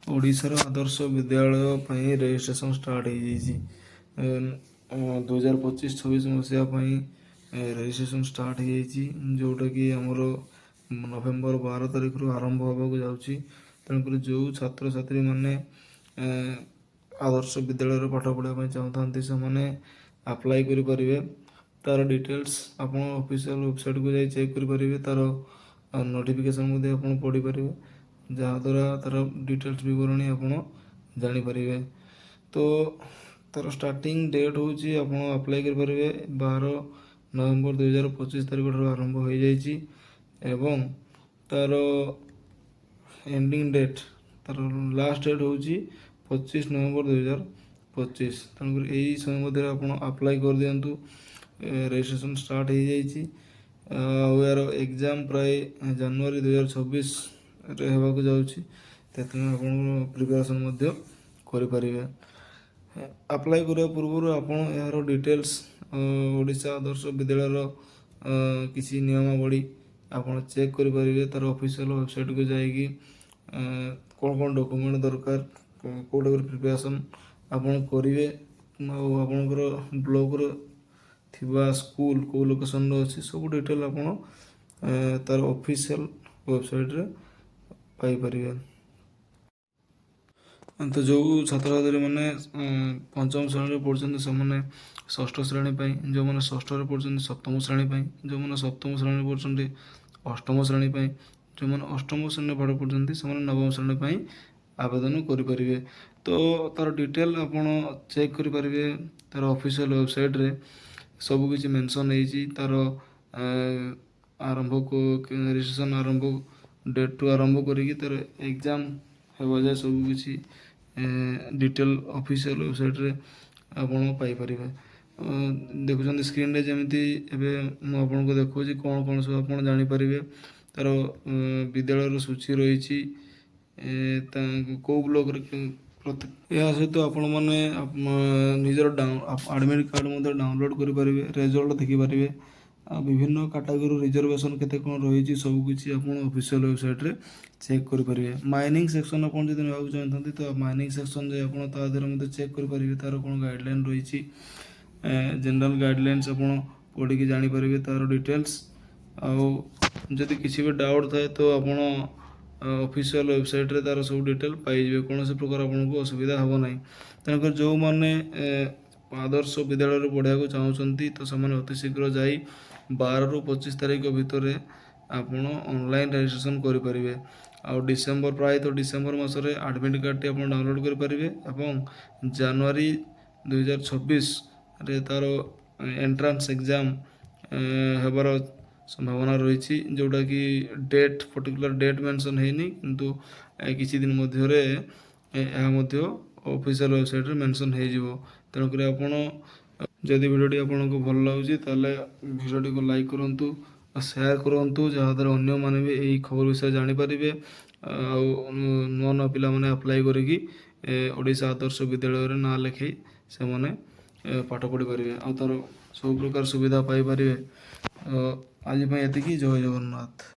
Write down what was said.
ଓଡ଼ିଶାର ଆଦର୍ଶ ବିଦ୍ୟାଳୟ ପାଇଁ ରେଜିଷ୍ଟ୍ରେସନ୍ ଷ୍ଟାର୍ଟ ହେଇଯାଇଛି। 2025-26 ମସିହା ପାଇଁ ରେଜିଷ୍ଟ୍ରେସନ୍ ଷ୍ଟାର୍ଟ ହେଇଯାଇଛି, ଯେଉଁଟାକି ଆମର ନଭେମ୍ବର 12 ତାରିଖରୁ ଆରମ୍ଭ ହେବାକୁ ଯାଉଛି। ତେଣୁକରି ଯେଉଁ ଛାତ୍ରଛାତ୍ରୀମାନେ ଆଦର୍ଶ ବିଦ୍ୟାଳୟରେ ପାଠ ପଢ଼ିବା ପାଇଁ ଚାହୁଁଥାନ୍ତି ସେମାନେ ଆପ୍ଲାଏ କରିପାରିବେ। ତା'ର ଡିଟେଲ୍ସ ଆପଣ ଅଫିସିଆଲ ୱେବସାଇଟ୍କୁ ଯାଇ ଚେକ୍ କରିପାରିବେ। ତା'ର ନୋଟିଫିକେସନ୍ ମଧ୍ୟ ଆପଣ ପଢ଼ିପାରିବେ, ଯାହାଦ୍ୱାରା ତା'ର ଡିଟେଲ୍ସ ବିବରଣୀ ଆପଣ ଜାଣିପାରିବେ। ତ ତା'ର ଷ୍ଟାର୍ଟିଂ ଡେଟ୍ ହେଉଛି ଆପଣ ଆପ୍ଲାଏ କରିପାରିବେ 12 ନଭେମ୍ବର 2025 ତାରିଖ ଠାରୁ ଆରମ୍ଭ ହୋଇଯାଇଛି ଏବଂ ତା'ର ଏଣ୍ଡିଂ ଡେଟ୍, ତା'ର ଲାଷ୍ଟ ଡେଟ୍ ହେଉଛି 25 ନଭେମ୍ବର 2025। ତେଣୁକରି ଏହି ସମୟ ମଧ୍ୟରେ ଆପଣ ଆପ୍ଲାଏ କରିଦିଅନ୍ତୁ। ରେଜିଷ୍ଟ୍ରେସନ୍ ଷ୍ଟାର୍ଟ ହେଇଯାଇଛି ଆଉ ଏହାର ଏକ୍ଜାମ୍ ପ୍ରାୟ ଜାନୁଆରୀ 2026ରେ ହେବାକୁ ଯାଉଛି। ସେଥିପାଇଁ ଆପଣଙ୍କର ପ୍ରିପାରେସନ୍ ମଧ୍ୟ କରିପାରିବେ। ଆପ୍ଲାଏ କରିବା ପୂର୍ବରୁ ଆପଣ ଏହାର ଡିଟେଲ୍ସ ଓଡ଼ିଶା ଆଦର୍ଶ ବିଦ୍ୟାଳୟର କିଛି ନିୟମାବଳୀ ଆପଣ ଚେକ୍ କରିପାରିବେ। ତା'ର ଅଫିସିଆଲ ୱେବସାଇଟ୍କୁ ଯାଇକି କ'ଣ କ'ଣ ଡକୁମେଣ୍ଟ ଦରକାର, କେଉଁ ଟାଇପ୍ର ପ୍ରିପାରେସନ୍ ଆପଣ କରିବେ ଆଉ ଆପଣଙ୍କର ବ୍ଲକ୍ର ଥିବା ସ୍କୁଲ କେଉଁ ଲୋକେସନ୍ରେ ଅଛି ସବୁ ଡିଟେଲ୍ ଆପଣ ତା'ର ଅଫିସିଆଲ ୱେବସାଇଟ୍ରେ ପାଇପାରିବେ। ତ ଯେଉଁ ଛାତ୍ରଛାତ୍ରୀମାନେ ପଞ୍ଚମ ଶ୍ରେଣୀରେ ପଢ଼ୁଛନ୍ତି ସେମାନେ ଷଷ୍ଠ ଶ୍ରେଣୀ ପାଇଁ, ଯେଉଁମାନେ ଷଷ୍ଠରେ ପଢ଼ୁଛନ୍ତି ସପ୍ତମ ଶ୍ରେଣୀ ପାଇଁ, ଯେଉଁମାନେ ସପ୍ତମ ଶ୍ରେଣୀରେ ପଢ଼ୁଛନ୍ତି ଅଷ୍ଟମ ଶ୍ରେଣୀ ପାଇଁ, ଯେଉଁମାନେ ଅଷ୍ଟମ ଶ୍ରେଣୀରେ ପାଠ ପଢ଼ୁଛନ୍ତି ସେମାନେ ନବମ ଶ୍ରେଣୀ ପାଇଁ ଆବେଦନ କରିପାରିବେ। ତ ତା'ର ଡିଟେଲ୍ ଆପଣ ଚେକ୍ କରିପାରିବେ। ତା'ର ଅଫିସିଆଲ ୱେବସାଇଟ୍ରେ ସବୁକିଛି ମେନସନ୍ ହେଇଛି। ତା'ର ରେଜିଷ୍ଟ୍ରେସନ୍ ଆରମ୍ଭ ଡେଟ୍ଠୁ ଆରମ୍ଭ କରିକି ତା'ର ଏକ୍ଜାମ୍ ହେବା ଯାଏ ସବୁକିଛି ଡିଟେଲ୍ ଅଫିସିଆଲ ୱେବସାଇଟ୍ରେ ଆପଣ ପାଇପାରିବେ। ଦେଖୁଛନ୍ତି ସ୍କ୍ରିନ୍ରେ ଯେମିତି ଏବେ ମୁଁ ଆପଣଙ୍କୁ ଦେଖାଉଛି କ'ଣ କ'ଣ ସବୁ ଆପଣ ଜାଣିପାରିବେ। ତା'ର ବିଦ୍ୟାଳୟର ସୂଚୀ ରହିଛି, କେଉଁ ବ୍ଲକ୍ରେ ଏହା ସହିତ ଆପଣମାନେ ନିଜର ଆଡ଼ମିଟ୍ କାର୍ଡ଼ ମଧ୍ୟ ଡାଉନଲୋଡ଼୍ କରିପାରିବେ, ରେଜଲ୍ଟ ଦେଖିପାରିବେ। ଆଉ ବିଭିନ୍ନ କାଟାଗୋରୀ ରିଜର୍ଭେସନ୍ କେତେ କ'ଣ ରହିଛି ସବୁକିଛି ଆପଣ ଅଫିସିଆଲ ୱେବସାଇଟ୍ରେ ଚେକ୍ କରିପାରିବେ। ମାଇନିଂ ସେକ୍ସନ୍ ଆପଣ ଯଦି ନେବାକୁ ଚାହୁଁଛନ୍ତି ତ ମାଇନିଂ ସେକ୍ସନ୍ ଯାଇ ଆପଣ ତା ଦେହରେ ମଧ୍ୟ ଚେକ୍ କରିପାରିବେ ତା'ର କ'ଣ ଗାଇଡ଼ଲାଇନ୍ ରହିଛି। ଜେନେରାଲ୍ ଗାଇଡ଼ଲାଇନ୍ସ ଆପଣ ପଢ଼ିକି ଜାଣିପାରିବେ ତା'ର ଡିଟେଲ୍ସ। ଆଉ ଯଦି କିଛି ବି ଡାଉଟ୍ ଥାଏ ତ ଆପଣ ଅଫିସିଆଲ ୱେବସାଇଟ୍ରେ ତା'ର ସବୁ ଡିଟେଲ୍ ପାଇଯିବେ, କୌଣସି ପ୍ରକାର ଆପଣଙ୍କୁ ଅସୁବିଧା ହେବ ନାହିଁ। ତେଣୁକରି ଯେଉଁମାନେ ଆଦର୍ଶ ବିଦ୍ୟାଳୟରେ ପଢ଼ିବାକୁ ଚାହୁଁଛନ୍ତି ତ ସେମାନେ ଅତି ଶୀଘ୍ର ଯାଇ 12ରୁ 25 ତାରିଖ ଭିତରେ ଆପଣ ଅନଲାଇନ୍ ରେଜିଷ୍ଟ୍ରେସନ୍ କରିପାରିବେ। ଆଉ ପ୍ରାୟତଃ ଡିସେମ୍ବର ମାସରେ ଆଡ଼ମିଟ୍ କାର୍ଡ଼ଟି ଆପଣ ଡାଉନଲୋଡ଼୍ କରିପାରିବେ ଏବଂ ଜାନୁଆରୀ 2026ରେ ତା'ର ଏଣ୍ଟ୍ରାନ୍ସ ଏକ୍ଜାମ୍ ହେବାର ସମ୍ଭାବନା ରହିଛି, ଯେଉଁଟାକି ପର୍ଟିକୁଲାର ଡେଟ୍ ମେନସନ୍ ହେଇନି, କିନ୍ତୁ କିଛି ଦିନ ମଧ୍ୟରେ ଏହା ମଧ୍ୟ ଅଫିସିଆଲ ୱେବସାଇଟ୍ରେ ମେନସନ୍ ହେଇଯିବ। ତେଣୁକରି ଆପଣ ଯଦି ଭିଡ଼ିଓଟି ଆପଣଙ୍କୁ ଭଲ ଲାଗୁଛି ତାହେଲେ ଭିଡ଼ିଓଟିକୁ ଲାଇକ୍ କରନ୍ତୁ, ସେୟାର କରନ୍ତୁ, ଯାହାଦ୍ୱାରା ଅନ୍ୟମାନେ ବି ଏହି ଖବର ବିଷୟରେ ଜାଣିପାରିବେ ଆଉ ନୂଆ ନୂଆ ପିଲାମାନେ ଆପ୍ଲାଏ କରିକି ଓଡ଼ିଶା ଆଦର୍ଶ ବିଦ୍ୟାଳୟରେ ନାଁ ଲେଖାଇ ସେମାନେ ପାଠ ପଢ଼ିପାରିବେ ଆଉ ତା'ର ସବୁ ପ୍ରକାର ସୁବିଧା ପାଇପାରିବେ। ଆଜି ପାଇଁ ଏତିକି। ଜୟ ଜଗନ୍ନାଥ।